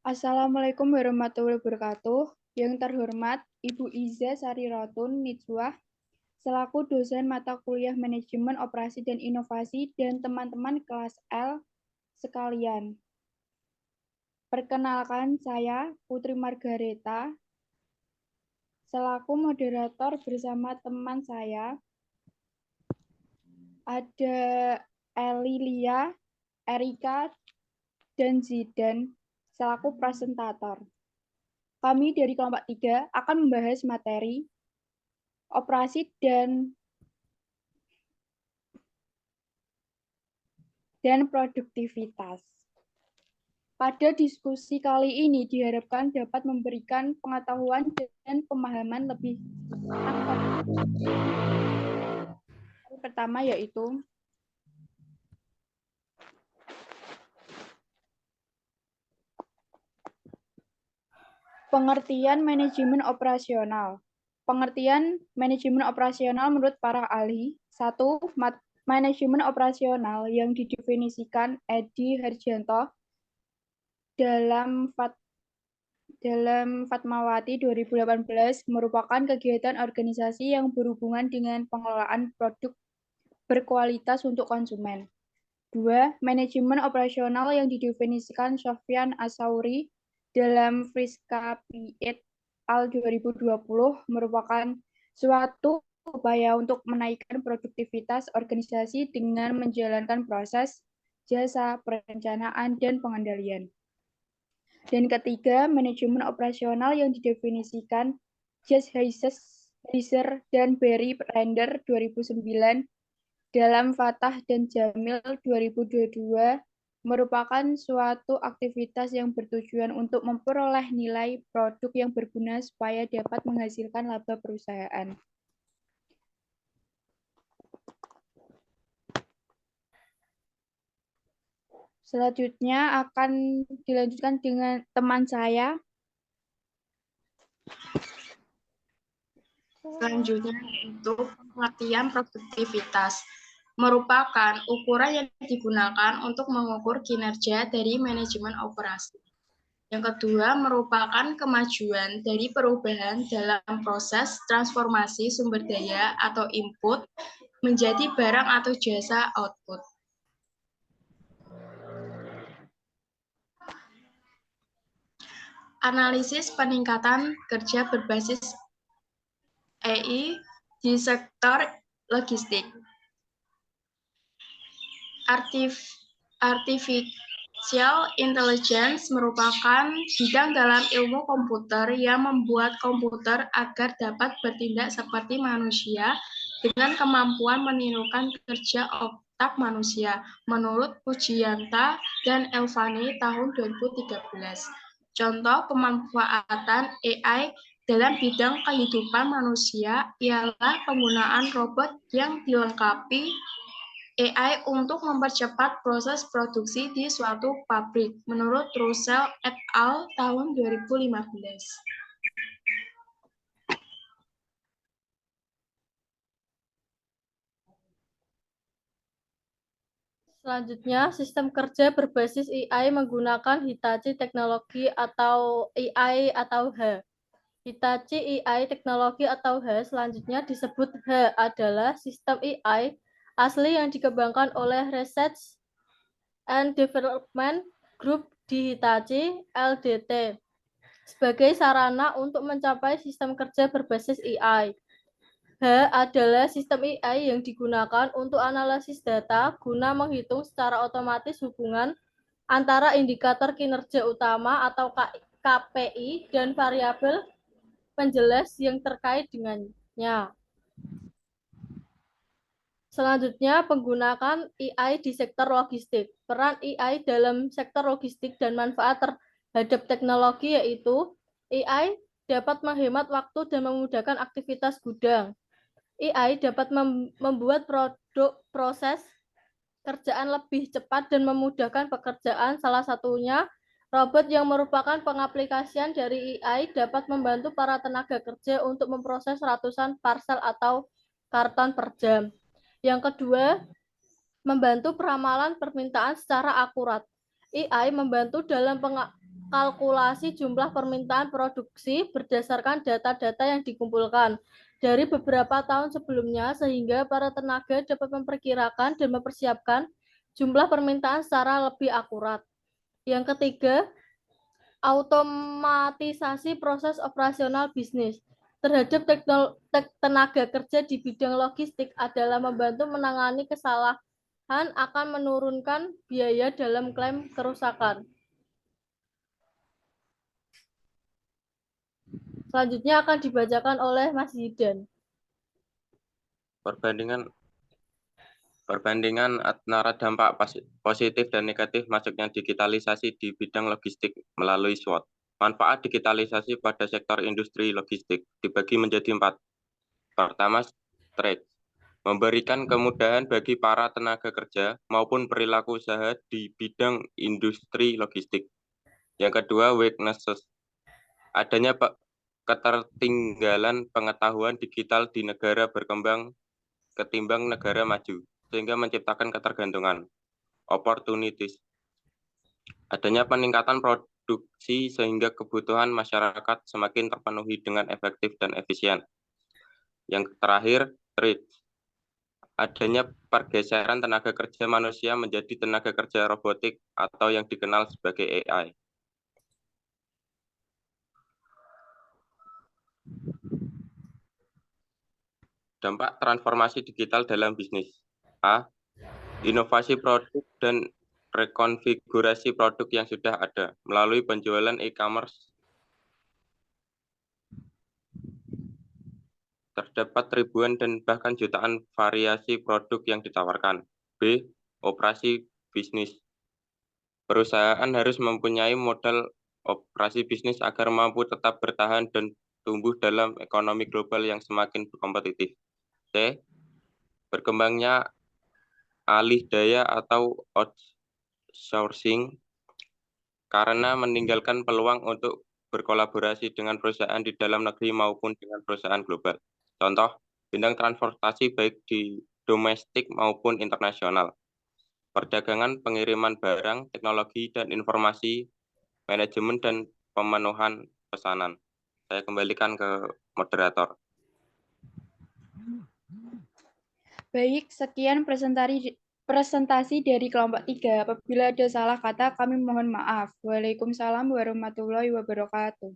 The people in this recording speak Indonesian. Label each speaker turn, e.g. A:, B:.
A: Assalamualaikum warahmatullahi wabarakatuh. Yang terhormat Ibu Iza Sarirotun Nitswah, selaku dosen mata kuliah Manajemen Operasi dan Inovasi dan teman-teman kelas L sekalian. Perkenalkan saya Putri Margareta, selaku moderator bersama teman saya, ada Elilia, Erika, dan Zidan, selaku presentator. Kami dari kelompok 3 akan membahas materi operasi dan produktivitas. Pada diskusi kali ini diharapkan dapat memberikan pengetahuan dan pemahaman lebih pertama yaitu pengertian manajemen operasional. Pengertian manajemen operasional menurut para ahli, satu, manajemen operasional yang didefinisikan Edi Harjanto dalam Fatmawati 2018 merupakan kegiatan organisasi yang berhubungan dengan pengelolaan produk berkualitas untuk konsumen. 2. Manajemen operasional yang didefinisikan Sofyan Asauri dalam Friska P8 al 2020 merupakan suatu upaya untuk menaikkan produktivitas organisasi dengan menjalankan proses, jasa, perencanaan, dan pengendalian. Dan ketiga, manajemen operasional yang didefinisikan Jess Heiser dan Barry Render 2009 dalam Fatah dan Jamil 2022 merupakan suatu aktivitas yang bertujuan untuk memperoleh nilai produk yang berguna supaya dapat menghasilkan laba perusahaan. Selanjutnya akan dilanjutkan dengan teman saya.
B: Selanjutnya yaitu pengertian produktivitas, merupakan ukuran yang digunakan untuk mengukur kinerja dari manajemen operasi. Yang kedua merupakan kemajuan dari perubahan dalam proses transformasi sumber daya atau input menjadi barang atau jasa output. Analisis peningkatan kerja berbasis AI di sektor logistik. Artificial Intelligence merupakan bidang dalam ilmu komputer yang membuat komputer agar dapat bertindak seperti manusia dengan kemampuan menirukan kerja otak manusia, menurut Pujianta dan Elvani tahun 2013. Contoh pemanfaatan AI dalam bidang kehidupan manusia ialah penggunaan robot yang dilengkapi AI untuk mempercepat proses produksi di suatu pabrik, menurut Russell et al. Tahun 2015.
C: Selanjutnya, sistem kerja berbasis AI menggunakan Hitachi Teknologi atau AI atau H. Hitachi AI Teknologi atau H selanjutnya disebut H adalah sistem AI asli yang dikembangkan oleh Research and Development Group di Hitachi LDT sebagai sarana untuk mencapai sistem kerja berbasis AI. H adalah sistem AI yang digunakan untuk analisis data guna menghitung secara otomatis hubungan antara indikator kinerja utama atau KPI dan variabel penjelas yang terkait dengannya. Selanjutnya, penggunaan AI di sektor logistik. Peran AI dalam sektor logistik dan manfaat terhadap teknologi yaitu AI dapat menghemat waktu dan memudahkan aktivitas gudang. AI dapat membuat proses kerjaan lebih cepat dan memudahkan pekerjaan. Salah satunya, robot yang merupakan pengaplikasian dari AI dapat membantu para tenaga kerja untuk memproses ratusan parcel atau karton per jam. Yang kedua, membantu peramalan permintaan secara akurat. AI membantu dalam kalkulasi jumlah permintaan produksi berdasarkan data-data yang dikumpulkan dari beberapa tahun sebelumnya sehingga para tenaga dapat memperkirakan dan mempersiapkan jumlah permintaan secara lebih akurat. Yang ketiga, automatisasi proses operasional bisnis terhadap tenaga kerja di bidang logistik adalah membantu menangani kesalahan akan menurunkan biaya dalam klaim kerusakan. Selanjutnya akan dibacakan oleh Mas Yidan.
D: Perbandingan antara dampak positif dan negatif masuknya digitalisasi di bidang logistik melalui SWOT. Manfaat digitalisasi pada sektor industri logistik dibagi menjadi 4. Pertama, strength, memberikan kemudahan bagi para tenaga kerja maupun perilaku usaha di bidang industri logistik. Yang kedua, weaknesses, adanya ketertinggalan pengetahuan digital di negara berkembang ketimbang negara maju, sehingga menciptakan ketergantungan. Opportunities, adanya peningkatan produksi sehingga kebutuhan masyarakat semakin terpenuhi dengan efektif dan efisien. Yang terakhir, threats, adanya pergeseran tenaga kerja manusia menjadi tenaga kerja robotik atau yang dikenal sebagai AI. Dampak transformasi digital dalam bisnis. A. Inovasi produk dan rekonfigurasi produk yang sudah ada melalui penjualan e-commerce. Terdapat ribuan dan bahkan jutaan variasi produk yang ditawarkan. B. Operasi bisnis. Perusahaan harus mempunyai modal operasi bisnis agar mampu tetap bertahan dan tumbuh dalam ekonomi global yang semakin kompetitif. C. Berkembangnya alih daya atau outsourcing karena meninggalkan peluang untuk berkolaborasi dengan perusahaan di dalam negeri maupun dengan perusahaan global. Contoh, bidang transportasi baik di domestik maupun internasional, perdagangan, pengiriman barang, teknologi dan informasi, manajemen dan pemenuhan pesanan. Saya kembalikan ke moderator.
A: Baik, sekian presentasi dari kelompok 3. Apabila ada salah kata, kami mohon maaf. Waalaikumsalam warahmatullahi wabarakatuh.